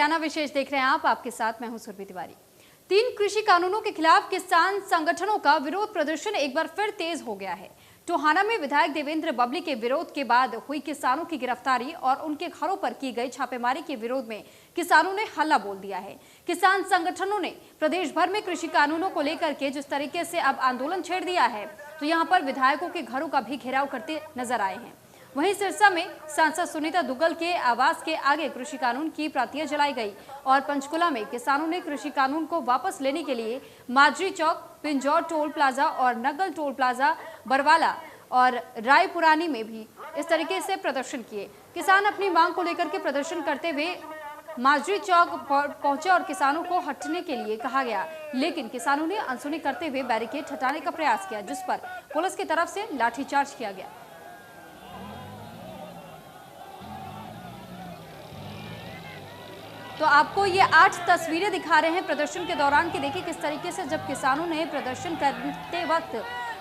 हरियाणा विशेष देख रहे हैं आप, आपके साथ मैं हूं सुरभि तिवारी। 3 कृषि कानूनों के खिलाफ किसान संगठनों का विरोध प्रदर्शन एक बार फिर तेज हो गया है। टोहाना में विधायक देवेंद्र बबली के विरोध के बाद हुई किसानों की गिरफ्तारी और उनके घरों पर की गई छापेमारी के विरोध में किसानों ने हल्ला बोल दिया है। किसान संगठनों ने प्रदेश भर में कृषि कानूनों को लेकर के जिस तरीके से अब आंदोलन छेड़ दिया है, तो यहाँ पर विधायकों के घरों का भी घेराव करते नजर आए हैं। वहीं सिरसा में सांसद सुनीता दुग्गल के आवास के आगे कृषि कानून की प्रतियां जलाई गई और पंचकुला में किसानों ने कृषि कानून को वापस लेने के लिए माजरी चौक, पिंजौर टोल प्लाजा और नगल टोल प्लाजा, बरवाला और रायपुरानी में भी इस तरीके से प्रदर्शन किए। किसान अपनी मांग को लेकर के प्रदर्शन करते हुए माजरी चौक पहुंचे और किसानों को हटने के लिए कहा गया, लेकिन किसानों ने अनसुनी करते हुए बैरिकेड हटाने का प्रयास किया, जिस पर पुलिस की तरफ से लाठीचार्ज किया गया। तो आपको ये 8 तस्वीरें दिखा रहे हैं प्रदर्शन के दौरान कि देखिए किस तरीके से जब किसानों ने प्रदर्शन करते वक्त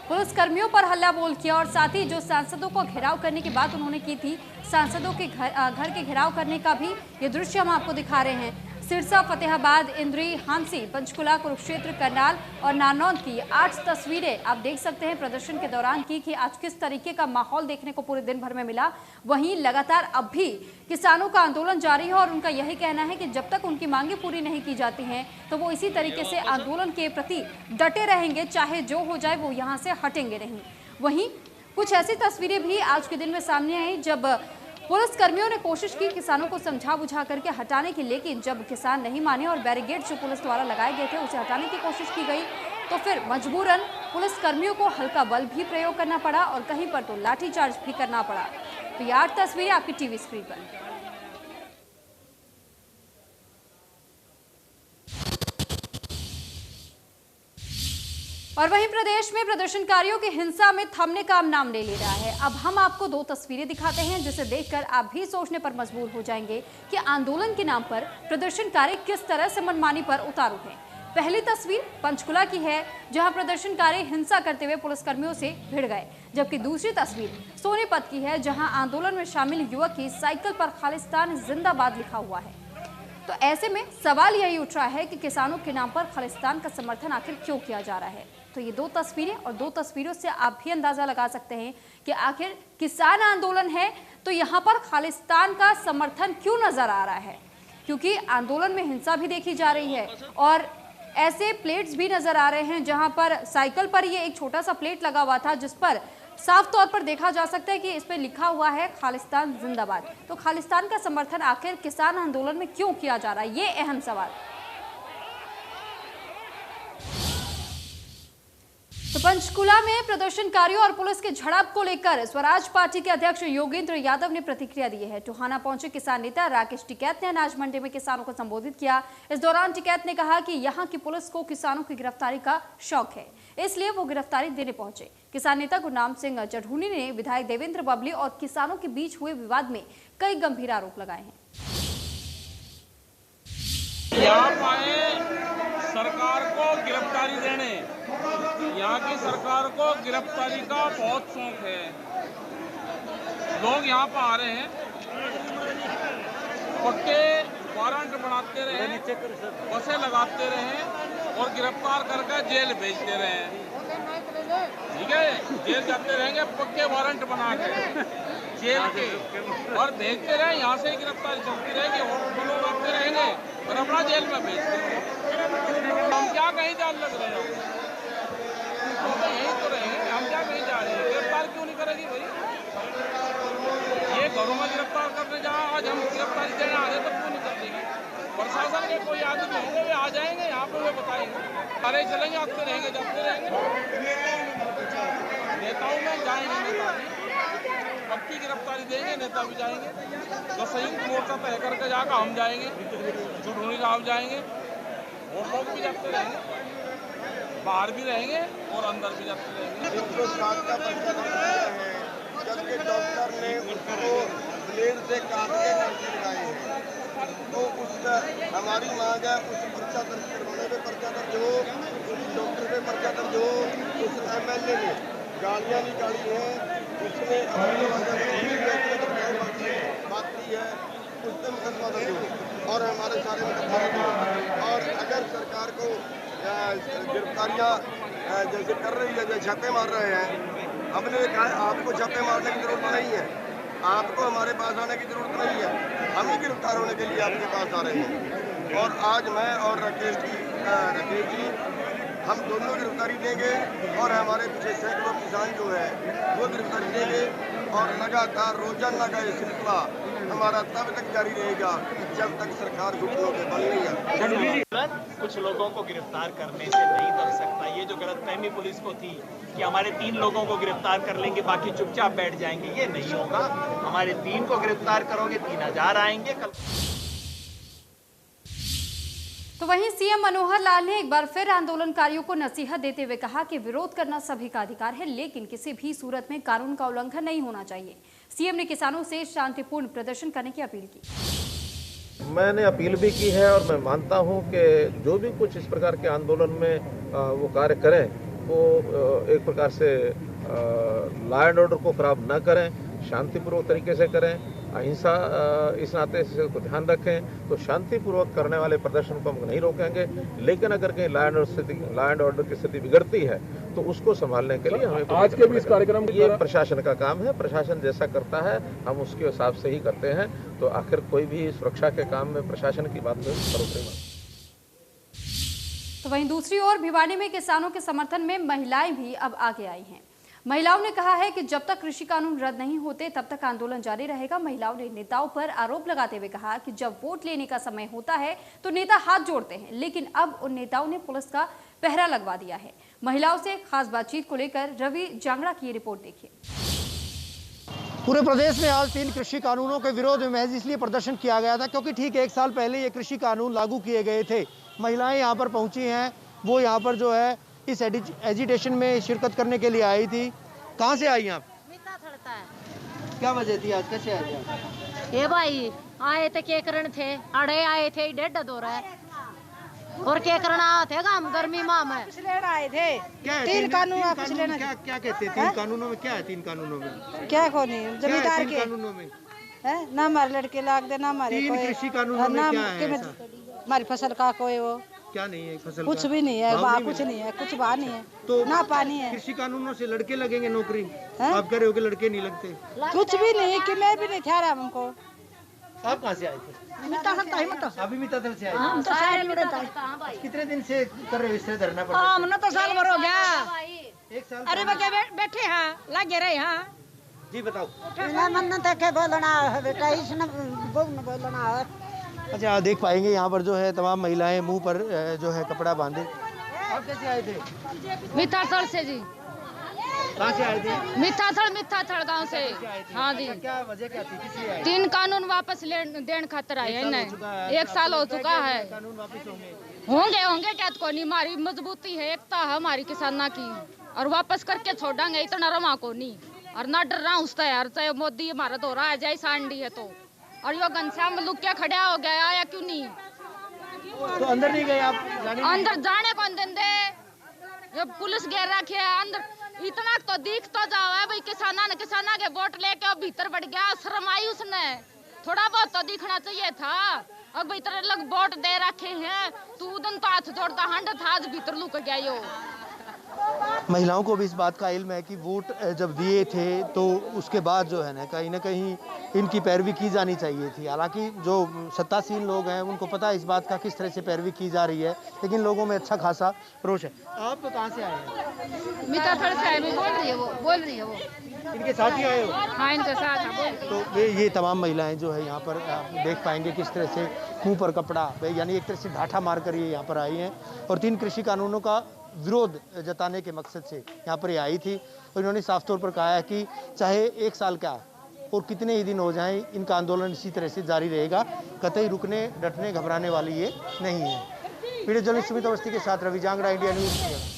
पुलिसकर्मियों पर हल्ला बोल किया और साथ ही जो सांसदों को घेराव करने की बात उन्होंने की थी, सांसदों के घर के घेराव करने का भी ये दृश्य हम आपको दिखा रहे हैं। सिरसा, फतेहाबाद, इंद्री, हांसी, पंचकुला, कुरुक्षेत्र, करनाल और नारनौल की 8 तस्वीरें आप देख सकते हैं प्रदर्शन के दौरान की कि आज किस तरीके का माहौल देखने को पूरे दिन भर में मिला। वहीं लगातार अब भी किसानों का आंदोलन जारी है और उनका यही कहना है कि जब तक उनकी मांगें पूरी नहीं की जाती हैं तो वो इसी तरीके से आंदोलन के प्रति डटे रहेंगे, चाहे जो हो जाए वो यहाँ से हटेंगे नहीं। वहीं कुछ ऐसी तस्वीरें भी आज के दिन में सामने आई जब पुलिस कर्मियों ने कोशिश की किसानों को समझा बुझा करके हटाने की, लेकिन जब किसान नहीं माने और बैरिकेड जो पुलिस द्वारा लगाए गए थे उसे हटाने की कोशिश की गई तो फिर मजबूरन पुलिस कर्मियों को हल्का बल भी प्रयोग करना पड़ा और कहीं पर तो लाठीचार्ज भी करना पड़ा। तो ये 8 तस्वीरें आपकी टीवी स्क्रीन पर। और वहीं प्रदेश में प्रदर्शनकारियों की हिंसा में थमने का नाम ले रहा है। अब हम आपको 2 तस्वीरें दिखाते हैं जिसे देखकर आप भी सोचने पर मजबूर हो जाएंगे कि आंदोलन के नाम पर प्रदर्शनकारी किस तरह से मनमानी पर उतारू हैं। पहली तस्वीर पंचकुला की है जहां प्रदर्शनकारी हिंसा करते हुए पुलिसकर्मियों से भिड़ गए, जबकि दूसरी तस्वीर सोनीपत की है जहां आंदोलन में शामिल युवक की साइकिल पर खालिस्तान जिंदाबाद लिखा हुआ है। तो ऐसे में सवाल यही उठ रहा है कि किसानों के नाम पर खालिस्तान का समर्थन आखिर क्यों किया जा रहा है। तो ये 2 तस्वीरें और 2 तस्वीरों से आप भी अंदाजा लगा सकते हैं कि आखिर किसान आंदोलन है तो यहाँ पर खालिस्तान का समर्थन क्यों नजर आ रहा है, क्योंकि आंदोलन में हिंसा भी देखी जा रही है और ऐसे प्लेट्स भी नजर आ रहे हैं जहां पर साइकिल पर ये एक छोटा सा प्लेट लगा हुआ था जिस पर साफ तौर पर देखा जा सकता है कि इस पर लिखा हुआ है खालिस्तान जिंदाबाद। तो खालिस्तान का समर्थन आखिर किसान आंदोलन में क्यों किया जा रहा है, ये अहम सवाल। तो पंचकुला में प्रदर्शनकारियों और पुलिस के झड़प को लेकर स्वराज पार्टी के अध्यक्ष योगेंद्र यादव ने प्रतिक्रिया दी है। टोहाना पहुंचे किसान नेता राकेश टिकैत ने अनाज मंडी में किसानों को संबोधित किया। इस दौरान टिकैत ने कहा कि यहां की पुलिस को किसानों की गिरफ्तारी का शौक है, इसलिए वो गिरफ्तारी देने पहुंचे। किसान नेता गुरनाम सिंह चढ़ूनी ने विधायक देवेंद्र बबली और किसानों के बीच हुए विवाद में कई गंभीर आरोप लगाए हैं। सरकार को गिरफ्तारी देने, यहाँ की सरकार को गिरफ्तारी का बहुत शौक है। लोग यहाँ पर आ रहे हैं, पक्के वारंट बनाते रहे, बसें लगाते रहे और गिरफ्तार करके जेल भेजते रहे। ठीक है, जेल जाते रहेंगे पक्के वारंट बना के जेल के और भेजते रहे। यहाँ से गिरफ्तारी चलती रहेगी और लोग आते रहेंगे और अपना जेल में भेजते रहेंगे। हम क्या कहीं जान लग रहे हैं, हम तो यहीं तो रहेंगे, हम क्या कहीं जा रहे हैं। गिरफ्तार क्यों नहीं करेगी भाई? ये घरों में गिरफ्तार करने जहाँ आज हम गिरफ्तारी देने आ रहे तब क्यों नहीं कर देंगे? प्रशासन के कोई आदमी होंगे, वे आ जाएंगे यहाँ पे, वे बताएंगे। अरे चलेंगे, आते रहेंगे, जाते रहेंगे। नेताओं में जाएंगे, नेता पक्की गिरफ्तारी देंगे, नेता भी जाएंगे। तो संयुक्त मोर्चा तय करके जाकर हम जाएंगे, चुटनी साहब जाएंगे और लोग भी जाते रहेंगे, बाहर भी रहेंगे और अंदर भी जाते रहेंगे। 107 का पर्चा है, जबकि डॉक्टर ने उसको ब्लेड से काट के टंकी लगाई है। तो उस हमारी मांग है उस पर्चा दर्ज करवाने पे पर्चा दर्ज हो, उस डॉक्टर पे पर्चा दर्ज हो। उस MLA ने गालियाँ निकाली हैं, उसने अपनी वजह से बात की है, उस पर मुकदमा दर्ज हो। और हमारे सारे और अगर सरकार को गिरफ्तारियाँ जैसे कर रही है, जैसे छापे मार रहे हैं, हमने कहा आपको छापे मारने की जरूरत नहीं है, आपको हमारे पास आने की जरूरत नहीं है, हम ही गिरफ्तार होने के लिए आपके पास आ रहे हैं। और आज मैं और राकेश जी हम दोनों गिरफ्तारी देंगे और हमारे पीछे सैकड़ों किसान जो है वो गिरफ्तारी देंगे और लगातार रोजाना का ये सिलसिला हमारा तब तक जारी रहेगा जब तक सरकार घुटनों पे बल नहीं आती। कुछ लोगों को गिरफ्तार करने से नहीं डर सकता। ये जो गलतफहमी पुलिस को थी कि हमारे 3 लोगों को गिरफ्तार कर लेंगे बाकी चुपचाप बैठ जाएंगे, ये नहीं होगा। हमारे 3 को गिरफ्तार करोगे 3000 आएंगे। तो वहीं सीएम मनोहर लाल ने एक बार फिर आंदोलनकारियों को नसीहत देते हुए कहा कि विरोध करना सभी का अधिकार है, लेकिन किसी भी सूरत में कानून का उल्लंघन नहीं होना चाहिए। सीएम ने किसानों से शांतिपूर्ण प्रदर्शन करने की अपील की। मैंने अपील भी की है और मैं मानता हूं कि जो भी कुछ इस प्रकार के आंदोलन में वो कार्य करें वो एक प्रकार से लॉ एंड ऑर्डर को खराब न करें, शांतिपूर्वक तरीके से करें, अहिंसा इस नाते से को ध्यान रखें। तो शांतिपूर्वक करने वाले प्रदर्शन को हम नहीं रोकेंगे, लेकिन अगर कहीं लॉ एंड ऑर्डर की स्थिति बिगड़ती है तो उसको संभालने के लिए हमें आज के भी इस कार्यक्रम ये प्रशासन का काम है। प्रशासन जैसा करता है हम उसके हिसाब से ही करते हैं। तो आखिर कोई भी सुरक्षा के काम में प्रशासन की बात में भरोसे मत। तो वहीं दूसरी ओर भिवानी में किसानों के समर्थन में महिलाएं भी अब आगे आई हैं। महिलाओं ने कहा है कि जब तक कृषि कानून रद्द नहीं होते तब तक आंदोलन जारी रहेगा। महिलाओं ने नेताओं पर आरोप लगाते हुए कहा कि जब वोट लेने का समय होता है तो नेता हाथ जोड़ते हैं, लेकिन अब उन नेताओं ने पुलिस का पहरा लगवा दिया है। महिलाओं से खास बातचीत को लेकर रवि जांगड़ा की रिपोर्ट देखिए। पूरे प्रदेश में आज 3 कृषि कानूनों के विरोध में महज इसलिए प्रदर्शन किया गया था क्योंकि ठीक 1 साल पहले ये कृषि कानून लागू किए गए थे। महिलाएं यहाँ पर पहुंची हैं, वो यहाँ पर जो है इस एजिटेशन में शिरकत करने के लिए आई थी। कहाँ से आई आप? क्या वजह थी आज, कैसे आए थे? ये भाई आए थे के करण थे, अड़े आए थे 1.5 दो रहा है और के करण आए थे हम गर्मी माह में आए थे। क्या है 3 कानून वापस लेना? क्या कहते हैं 3 कानूनों में? क्या है 3 कानूनों में? क्या कोनी जमींदार के कानूनों में है ना, हमारे लड़के लाग दे ना, हमारे 3 कृषि कानूनों में क्या है? हमारी फसल का कोई वो क्या नहीं है? फसल कुछ भी नहीं है, वहाँ कुछ नहीं है, कुछ बाहर नहीं है, तो ना पानी है। कृषि कानूनों से लड़के लगेंगे नौकरी? आप कह रहे हो कि लड़के नहीं लगते? कुछ भी नहीं कि मैं भी नहीं ठहरा हमको। आप कहाँ से आए थे? अभी मिताथल से आए थे। कितने दिन से कर रहे हो इससे धरना पड़ता? हमने तो साल भर हो गया। 1 साल? अरे बैठे हैं, लगे रहे हैं। जी बताओ। अच्छा, आप देख पाएंगे यहाँ पर जो है तमाम महिलाएं मुंह पर जो है कपड़ा बांधे। आप कैसे आए थे? मिठाथल से जी। कहाँ से आए थे? मिठाथल गांव से। हाँ जी। क्या वजह क्या थी, किस लिए आए? 3 कानून वापस देने खातर आए हैं। 1 साल हो चुका है। कानून वापस होंगे क्या को नहीं, हमारी मजबूती है, एकता है हमारी किसाना की, और वापस करके छोड़ेंगे, इतना रमा को नहीं। और ना डर रहा उसका यार, चाहे मोदी हमारा दो रहा है जय सांडी है तो, और यो घनश्याम लुक क्या खड़ा हो गया, आया क्यों नहीं? तो अंदर नहीं गए आप? अंदर जाने कौन दे, ये पुलिस घेर रखे है अंदर। इतना तो दिख तो जाओ है भाई, किसाना के वोट लेके अब भीतर बढ़ गया, शर्म आई उसने, थोड़ा बहुत तो दिखना चाहिए था। अब भाई तरह लोग वोट दे रखे हैं, तू उदन तो हाथ जोड़ता हंड था, आज भीतर लुक गया यो। महिलाओं को भी इस बात का इल्म है कि वोट जब दिए थे तो उसके बाद जो है ना कहीं इनकी पैरवी की जानी चाहिए थी। हालांकि जो सत्तासीन लोग हैं उनको पता है इस बात का किस तरह से पैरवी की जा रही है, लेकिन लोगों में अच्छा खासा रोष है। आप कहाँ से आए हैं? मिताथल से आए, बोल रही है वो। इनके साथ ही आए हो? हाँ, इनके साथ। तो ये तमाम महिलाएं जो है यहाँ पर आप देख पाएंगे किस तरह से मुँह पर कपड़ा, यानी एक तरह से ढाठा मार कर ये यहाँ पर आई हैं और 3 कृषि कानूनों का विरोध जताने के मकसद से यहाँ पर ये आई थी। और इन्होंने साफ तौर पर कहा है कि चाहे 1 साल का और कितने ही दिन हो जाएं, इनका आंदोलन इसी तरह से जारी रहेगा, कतई रुकने डटने घबराने वाली ये नहीं है। वीडियो जर्नलिस्ट सुमित अवस्थी के साथ रवि जांगड़ा, इंडिया न्यूज़।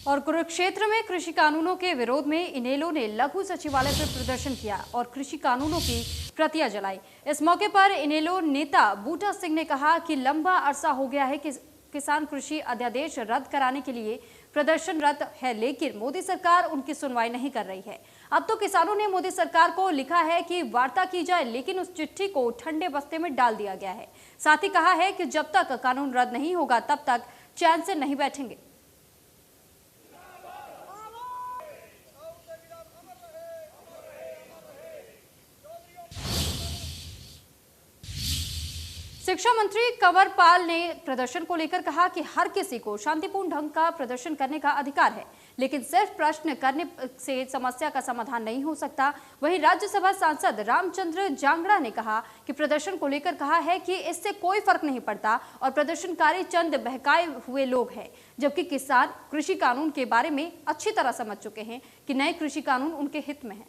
और कुरुक्षेत्र में कृषि कानूनों के विरोध में इनेलो ने लघु सचिवालय पर प्रदर्शन किया और कृषि कानूनों की प्रतियां जलाई। इस मौके पर इनेलो नेता बूटा सिंह ने कहा कि लंबा अरसा हो गया है कि किसान कृषि अध्यादेश रद्द कराने के लिए प्रदर्शनरत है, लेकिन मोदी सरकार उनकी सुनवाई नहीं कर रही है। अब तो किसानों ने मोदी सरकार को लिखा है कि वार्ता की जाए, लेकिन उस चिट्ठी को ठंडे बस्ते में डाल दिया गया है। साथ ही कहा है कि जब तक कानून रद्द नहीं होगा तब तक चैन से नहीं बैठेंगे। शिक्षा मंत्री कंवर पाल ने प्रदर्शन को लेकर कहा कि हर किसी को शांतिपूर्ण ढंग का प्रदर्शन करने का अधिकार है, लेकिन सिर्फ प्रश्न करने से समस्या का समाधान नहीं हो सकता। वहीं राज्यसभा सांसद रामचंद्र जांगड़ा ने कहा कि प्रदर्शन को लेकर कहा है कि इससे कोई फर्क नहीं पड़ता और प्रदर्शनकारी चंद बहकाए हुए लोग हैं, जबकि किसान कृषि कानून के बारे में अच्छी तरह समझ चुके हैं कि नए कृषि कानून उनके हित में है।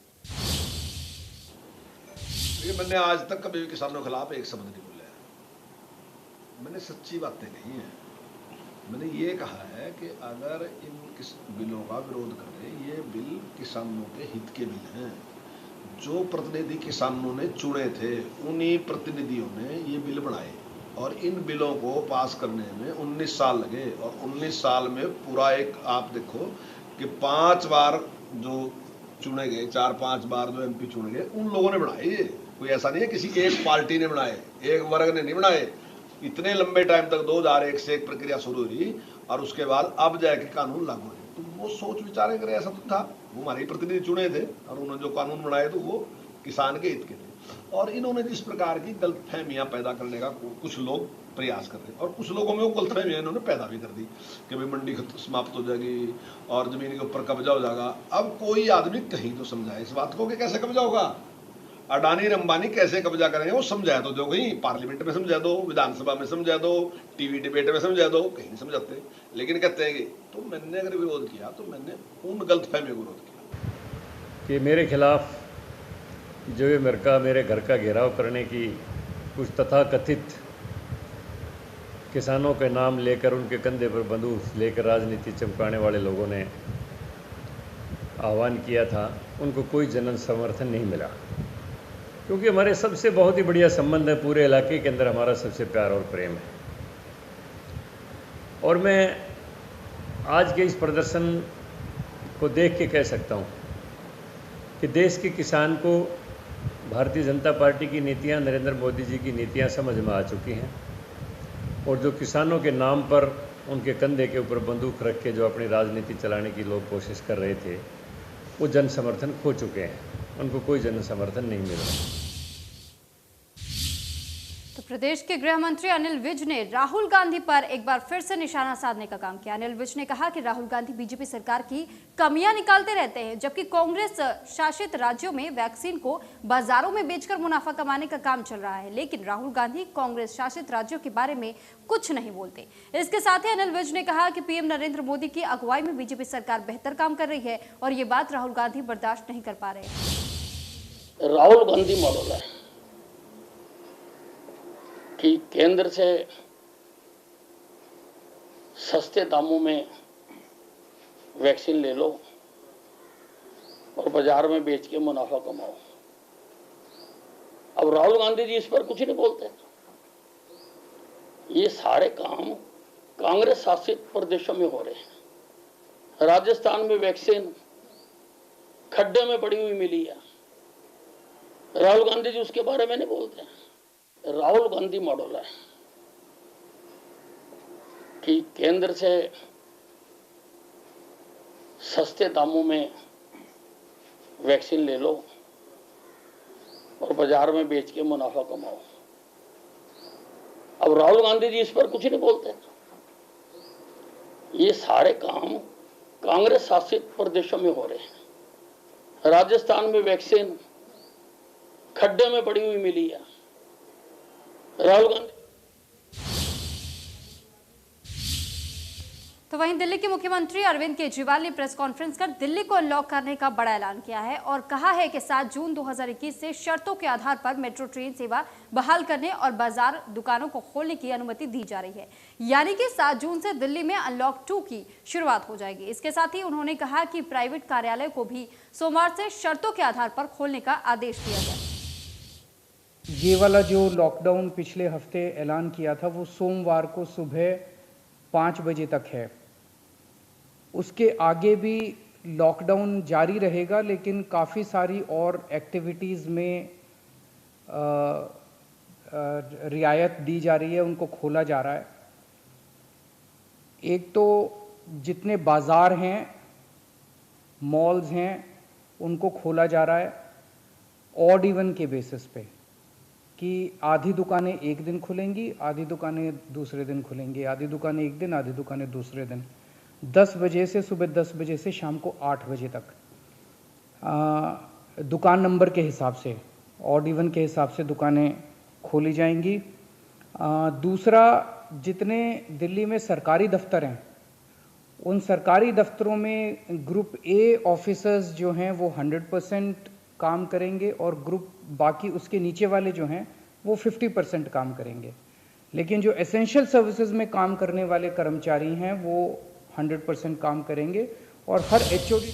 मैंने आज तक कभी किसानों के खिलाफ एक शब्द नहीं बोला। मैंने सच्ची बातें कही हैं। मैंने ये कहा है कि अगर इन बिलों का विरोध कर रहे, ये बिल किसानों के हित के बिल हैं। जो प्रतिनिधि किसानों ने चुने थे, उन्हीं प्रतिनिधियों ने ये बिल बनाए और इन बिलों को पास करने में 19 साल लगे। और 19 साल में पूरा एक आप देखो कि 5 बार जो चुने गए, 4-5 बार जो MP चुने गए, उन लोगों ने बनाए। ये कोई ऐसा नहीं है किसी एक पार्टी ने बनाए, एक वर्ग ने नहीं बनाए। इतने लंबे टाइम तक 2001 से एक प्रक्रिया शुरू हुई और उसके बाद अब जाके कानून लागू हुए। तो वो सोच विचार करे, ऐसा तो था, वो हमारे प्रतिनिधि चुने थे और उन्होंने जो कानून बनाए तो वो किसान के हित के थे। और इन्होंने जिस प्रकार की गलतफहमियां पैदा करने का कुछ लोग प्रयास कर रहे हैं और कुछ लोगों में वो गलतफहमियां इन्होंने पैदा भी कर दी कि भाई मंडी समाप्त हो जाएगी और जमीन के ऊपर कब्जा हो जाएगा। अब कोई आदमी कहीं तो समझाए इस बात को कि कैसे कब्जा होगा, अडानी अंबानी कैसे कब्जा करेंगे, वो समझाया तो दो, कहीं पार्लियामेंट में समझा दो, विधानसभा में समझा दो, टीवी डिबेट में समझा दो, कहीं नहीं समझाते। लेकिन कहते हैं कि तो मैंने अगर विरोध किया तो मैंने उन गलतफहमियों को विरोध किया कि मेरे खिलाफ जो ये मेरे घर का घेराव करने की कुछ तथाकथित किसानों के नाम लेकर उनके कंधे पर बंदूक लेकर राजनीति चमकाने वाले लोगों ने आह्वान किया था, उनको कोई जन समर्थन नहीं मिला, क्योंकि हमारे सबसे बहुत ही बढ़िया संबंध है। पूरे इलाके के अंदर हमारा सबसे प्यार और प्रेम है। और मैं आज के इस प्रदर्शन को देख के कह सकता हूँ कि देश के किसान को भारतीय जनता पार्टी की नीतियाँ, नरेंद्र मोदी जी की नीतियाँ समझ में आ चुकी हैं और जो किसानों के नाम पर उनके कंधे के ऊपर बंदूक रख के जो अपनी राजनीति चलाने की लोग कोशिश कर रहे थे, वो जन समर्थन खो चुके हैं, उनको कोई जन समर्थन नहीं मिल रहा। तो प्रदेश के गृह मंत्री अनिल विज ने राहुल गांधी पर एक बार फिर से निशाना साधने का काम किया। अनिल विज ने कहा कि राहुल गांधी बीजेपी सरकार की कमियां निकालते रहते हैं, जबकि कांग्रेस शासित राज्यों में वैक्सीन को बाजारों में बेचकर मुनाफा कमाने का काम चल रहा है, लेकिन राहुल गांधी कांग्रेस शासित राज्यों के बारे में कुछ नहीं बोलते। इसके साथ ही अनिल विज ने कहा कि पीएम नरेंद्र मोदी की अगुवाई में बीजेपी सरकार बेहतर काम कर रही है और ये बात राहुल गांधी बर्दाश्त नहीं कर पा रहे। राहुल गांधी मॉडल है कि केंद्र से सस्ते दामों में वैक्सीन ले लो और बाजार में बेच के मुनाफा कमाओ। अब राहुल गांधी जी इस पर कुछ नहीं बोलते। ये सारे काम कांग्रेस शासित प्रदेशों में हो रहे हैं। राजस्थान में वैक्सीन खड्डे में पड़ी हुई मिली है, राहुल गांधी जी उसके बारे में नहीं बोलते। राहुल गांधी मॉडल है कि केंद्र से सस्ते दामों में वैक्सीन ले लो और बाजार में बेच के मुनाफा कमाओ। अब राहुल गांधी जी इस पर कुछ नहीं बोलते। ये सारे काम कांग्रेस शासित प्रदेशों में हो रहे हैं। राजस्थान में वैक्सीन खड्डे में पड़ी हुई मिली है, राहुल गांधी। तो वहीं दिल्ली के मुख्यमंत्री अरविंद केजरीवाल ने प्रेस कॉन्फ्रेंस कर दिल्ली को अनलॉक करने का बड़ा ऐलान किया है और कहा है कि 7 जून 2021 से शर्तों के आधार पर मेट्रो ट्रेन सेवा बहाल करने और बाजार दुकानों को खोलने की अनुमति दी जा रही है, यानी कि 7 जून से दिल्ली में अनलॉक 2 की शुरुआत हो जाएगी। इसके साथ ही उन्होंने कहा कि प्राइवेट कार्यालय को भी सोमवार से शर्तों के आधार पर खोलने का आदेश दिया गया। ये वाला जो लॉकडाउन पिछले हफ्ते ऐलान किया था वो सोमवार को सुबह 5 बजे तक है। उसके आगे भी लॉकडाउन जारी रहेगा, लेकिन काफ़ी सारी और एक्टिविटीज़ में रियायत दी जा रही है, उनको खोला जा रहा है। एक तो जितने बाज़ार हैं, मॉल्स हैं, उनको खोला जा रहा है ऑड इवन के बेसिस पे, कि आधी दुकानें एक दिन खुलेंगी, आधी दुकानें दूसरे दिन खुलेंगी, आधी दुकानें एक दिन, आधी दुकानें दूसरे दिन, 10 बजे से सुबह 10 बजे से शाम को 8 बजे तक, दुकान नंबर के हिसाब से, ऑड इवन के हिसाब से दुकानें खोली जाएंगी। दूसरा, जितने दिल्ली में सरकारी दफ्तर हैं, उन सरकारी दफ्तरों में ग्रुप ए ऑफिसर्स जो हैं वो 100% काम करेंगे और ग्रुप बाकी उसके नीचे वाले जो हैं वो 50% काम करेंगे। लेकिन जो एसेंशियल सर्विसेज में काम करने वाले कर्मचारी हैं वो 100% काम करेंगे और हर एचओडी।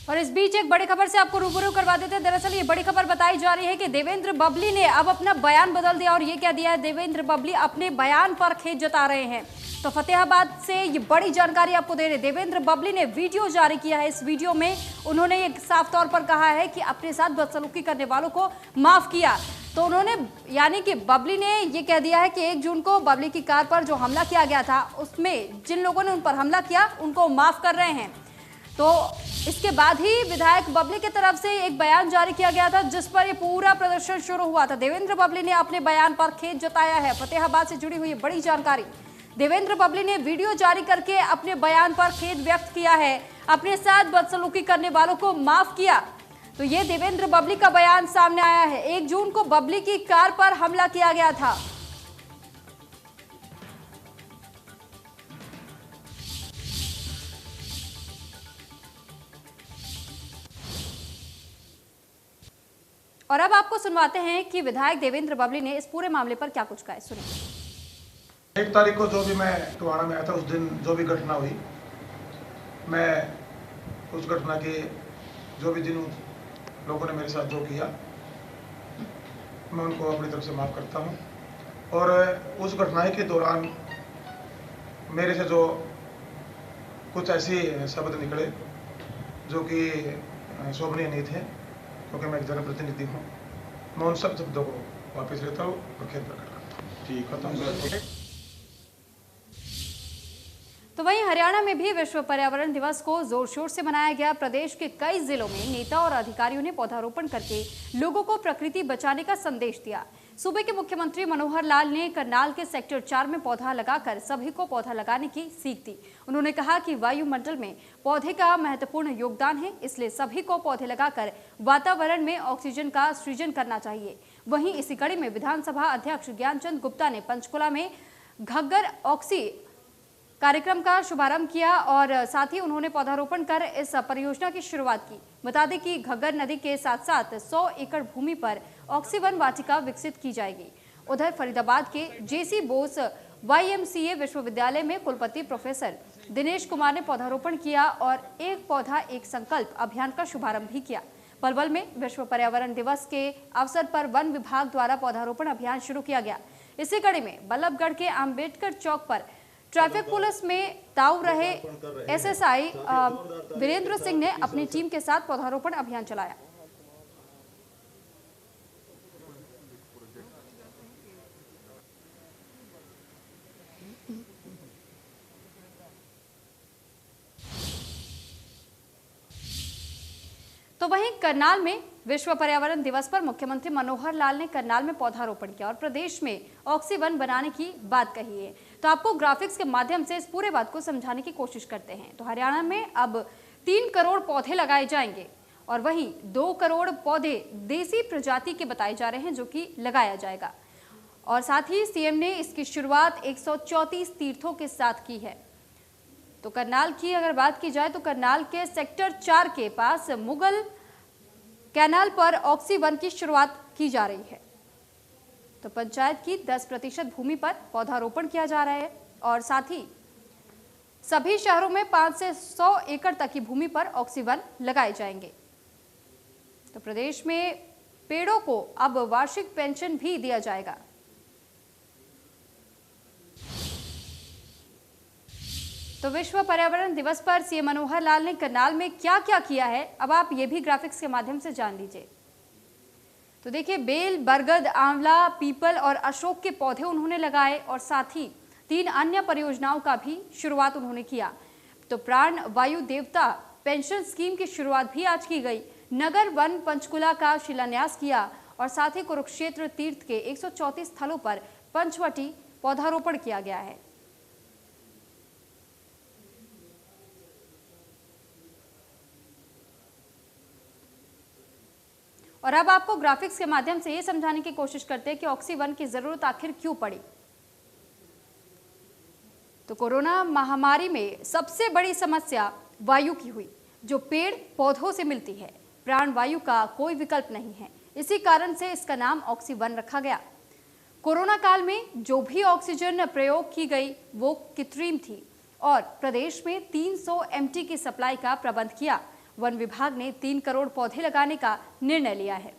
और इस बीच एक बड़ी खबर से आपको रूबरू करवा देते हैं। दरअसल ये बड़ी खबर बताई जा रही है कि देवेंद्र बबली ने अब अपना बयान बदल दिया और ये क्या दिया है, देवेंद्र बबली अपने बयान पर खेद जता रहे हैं। तो फतेहाबाद से ये बड़ी जानकारी आपको दे रहे हैं। देवेंद्र बबली ने वीडियो जारी किया है। इस वीडियो में उन्होंने ये साफ तौर पर कहा है कि अपने साथ बदसलूकी करने वालों को माफ किया। तो उन्होंने यानी कि बबली ने ये कह दिया है कि 1 जून को बबली की कार पर जो हमला किया गया था, उसमें जिन लोगों ने उन पर हमला किया उनको माफ कर रहे हैं। तो इसके बाद ही विधायक बबली की तरफ से एक बयान जारी किया गया था, जिस पर ये पूरा प्रदर्शन शुरू हुआ था। देवेंद्र बबली ने अपने बयान पर खेद जताया है। फतेहाबाद से जुड़ी हुई बड़ी जानकारी। देवेंद्र बबली ने वीडियो जारी करके अपने बयान पर खेद व्यक्त किया है, अपने साथ बदसलूकी करने वालों को माफ किया। तो ये देवेंद्र बबली का बयान सामने आया है। 1 जून को बबली की कार पर हमला किया गया था। और अब आपको सुनवाते हैं कि विधायक देवेंद्र बबली ने इस पूरे मामले पर क्या कुछ कहा है। सुनिए। 1 तारीख को जो भी मैं टोहाना में आया था, उस दिन जो भी घटना हुई, मैं उस घटना के जो भी जिन लोगों ने मेरे साथ जो किया, मैं उनको अपनी तरफ से माफ़ करता हूं। और उस घटना के दौरान मेरे से जो कुछ ऐसे शब्द निकले जो कि शोभनीय नहीं थे, क्योंकि मैं एक जनप्रतिनिधि हूँ, मैं उन सब शब्दों को वापस लेता हूँ और खेद प्रकट करता हूँ। ठीक है। तो वहीं हरियाणा में भी विश्व पर्यावरण दिवस को जोर शोर से मनाया गया। प्रदेश के कई जिलों में नेता और अधिकारियों ने पौधारोपण करके लोगों को प्रकृति बचाने का संदेश दिया। सूबे के मुख्यमंत्री मनोहर लाल ने करनाल के सेक्टर 4 में पौधा लगाकर सभी को पौधा लगाने की सीख दी। उन्होंने कहा कि वायुमंडल में पौधे का महत्वपूर्ण योगदान है, इसलिए सभी को पौधे लगाकर वातावरण में ऑक्सीजन का सृजन करना चाहिए। वहीं इसी कड़ी में विधानसभा अध्यक्ष ज्ञानचंद गुप्ता ने पंचकुला में घग्गर ऑक्सी कार्यक्रम का शुभारंभ किया और साथ ही उन्होंने पौधारोपण कर इस परियोजना की शुरुआत की। बता दें कि घग्गर नदी के साथ साथ 100 एकड़ भूमि पर ऑक्सीवन वाटिका विकसित की जाएगी। उधर फरीदाबाद के जेसी बोस YMCA विश्वविद्यालय में कुलपति प्रोफेसर दिनेश कुमार ने पौधारोपण किया और एक पौधा एक संकल्प अभियान का शुभारंभ भी किया। पलवल में विश्व पर्यावरण दिवस के अवसर पर वन विभाग द्वारा पौधारोपण अभियान शुरू किया गया। इसी कड़ी में बल्लभगढ़ के अम्बेडकर चौक पर ट्रैफिक पुलिस में ताऊ रहे SSI वीरेंद्र सिंह ने अपनी टीम के साथ पौधारोपण अभियान चलाया। तो वहीं करनाल में विश्व पर्यावरण दिवस पर मुख्यमंत्री मनोहर लाल ने करनाल में पौधारोपण किया और प्रदेश में ऑक्सीवन बनाने की बात कही है। तो आपको ग्राफिक्स के माध्यम से इस पूरे बात को समझाने की कोशिश करते हैं। तो हरियाणा में अब 3 करोड़ पौधे लगाए जाएंगे और वहीं 2 करोड़ पौधे देसी प्रजाति के बताए जा रहे हैं जो कि लगाया जाएगा। और साथ ही सीएम ने इसकी शुरुआत 134 तीर्थों के साथ की है। तो करनाल की अगर बात की जाए तो करनाल के सेक्टर 4 के पास मुगल कैनाल पर ऑक्सीवन की शुरुआत की जा रही है। तो पंचायत की 10% भूमि पर पौधारोपण किया जा रहा है और साथ ही सभी शहरों में 5 से 100 एकड़ तक की भूमि पर ऑक्सीवन लगाए जाएंगे। तो प्रदेश में पेड़ों को अब वार्षिक पेंशन भी दिया जाएगा। तो विश्व पर्यावरण दिवस पर सीएम मनोहर लाल ने करनाल में क्या क्या किया है, अब आप ये भी ग्राफिक्स के माध्यम से जान लीजिए। तो देखिए, बेल, बरगद, आंवला, पीपल और अशोक के पौधे उन्होंने लगाए और साथ ही 3 अन्य परियोजनाओं का भी शुरुआत उन्होंने किया। तो प्राण वायु देवता पेंशन स्कीम की शुरुआत भी आज की गई। नगर वन पंचकुला का शिलान्यास किया और साथ ही कुरुक्षेत्र तीर्थ के 134 स्थलों पर पंचवटी पौधारोपण किया गया है। और अब आपको ग्राफिक्स के माध्यम से ये समझाने की कोशिश करते हैं कि ऑक्सीवन की जरूरत आखिर क्यों पड़ी। तो कोरोना महामारी में सबसे बड़ी समस्या वायु की हुई, जो पेड़ पौधों से मिलती है। प्राण वायु का कोई विकल्प नहीं है, इसी कारण से इसका नाम ऑक्सीवन रखा गया। कोरोना काल में जो भी ऑक्सीजन प्रयोग की गई वो कृत्रिम थी और प्रदेश में 300 MT की सप्लाई का प्रबंध किया। वन विभाग ने 3 करोड़ पौधे लगाने का निर्णय लिया है।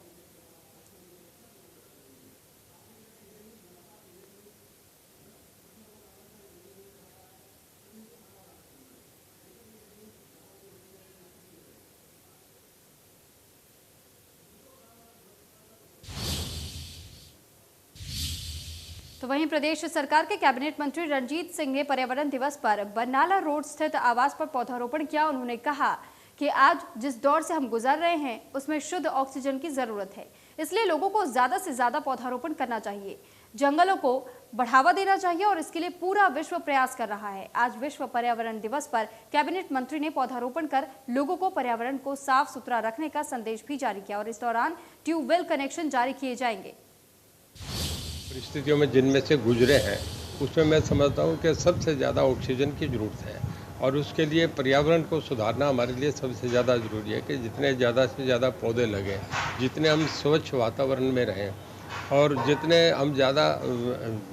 तो वहीं प्रदेश सरकार के कैबिनेट मंत्री रणजीत सिंह ने पर्यावरण दिवस पर बरनाला रोड स्थित आवास पर पौधारोपण किया। उन्होंने कहा कि आज जिस दौर से हम गुजर रहे हैं उसमें शुद्ध ऑक्सीजन की जरूरत है, इसलिए लोगों को ज्यादा से ज्यादा पौधारोपण करना चाहिए, जंगलों को बढ़ावा देना चाहिए और इसके लिए पूरा विश्व प्रयास कर रहा है। आज विश्व पर्यावरण दिवस पर कैबिनेट मंत्री ने पौधारोपण कर लोगों को पर्यावरण को साफ सुथरा रखने का संदेश भी जारी किया और इस दौरान ट्यूबवेल कनेक्शन जारी किए जाएंगे। परिस्थितियों में जिनमें से गुजरे हैं उसमें मैं समझता हूँ कि सबसे ज़्यादा ऑक्सीजन की ज़रूरत है और उसके लिए पर्यावरण को सुधारना हमारे लिए सबसे ज़्यादा ज़रूरी है कि जितने ज़्यादा से ज़्यादा पौधे लगें, जितने हम स्वच्छ वातावरण में रहें और जितने हम ज़्यादा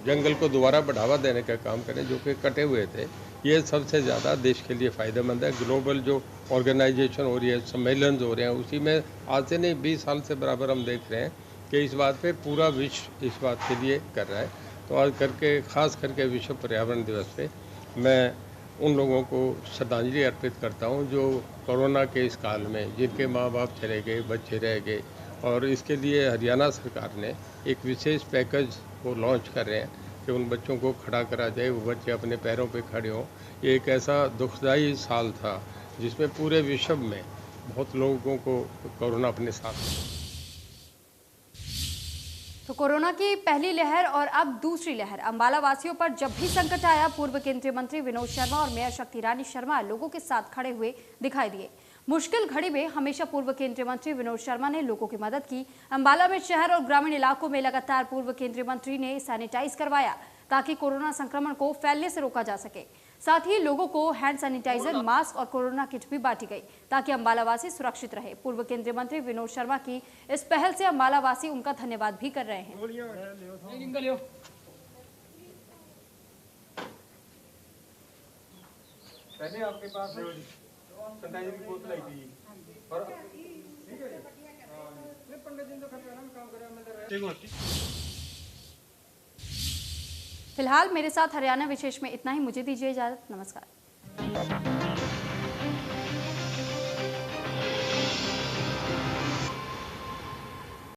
जंगल को दोबारा बढ़ावा देने का काम करें जो कि कटे हुए थे, ये सबसे ज़्यादा देश के लिए फ़ायदेमंद है। ग्लोबल जो ऑर्गेनाइजेशन हो रही है, सम्मेलन हो रहे हैं, उसी में आज से नहीं 20 साल से बराबर हम देख रहे हैं कि इस बात पे पूरा विश्व इस बात के लिए कर रहा है। तो आज करके खास करके विश्व पर्यावरण दिवस पे मैं उन लोगों को श्रद्धांजलि अर्पित करता हूं जो कोरोना के इस काल में जिनके माँ बाप चले गए, बच्चे रह गए और इसके लिए हरियाणा सरकार ने एक विशेष पैकेज को लॉन्च कर रहे हैं कि उन बच्चों को खड़ा करा जाए, वो बच्चे अपने पैरों पे खड़े हों। ये एक ऐसा दुखदायी साल था जिसमें पूरे विश्व में बहुत लोगों को कोरोना अपने साथ। तो कोरोना की पहली लहर और अब दूसरी लहर, अंबाला वासियों पर जब भी संकट आया, पूर्व केंद्रीय मंत्री विनोद शर्मा और मेयर शक्ति रानी शर्मा लोगों के साथ खड़े हुए दिखाई दिए। मुश्किल घड़ी में हमेशा पूर्व केंद्रीय मंत्री विनोद शर्मा ने लोगों की मदद की। अंबाला में शहर और ग्रामीण इलाकों में लगातार पूर्व केंद्रीय मंत्री ने सैनिटाइज करवाया ताकि कोरोना संक्रमण को फैलने से रोका जा सके। साथ ही लोगों को हैंड सैनिटाइजर, मास्क और कोरोना किट भी बांटी गई ताकि अंबाला वासी सुरक्षित रहे। पूर्व केंद्रीय मंत्री विनोद शर्मा की इस पहल से अंबाला वासी उनका धन्यवाद भी कर रहे हैं। पहले आपके पास सैनिटाइजर की बोतल आई थी और फिलहाल मेरे साथ हरियाणा विशेष में इतना ही। मुझे दीजिए इजाजत। नमस्कार।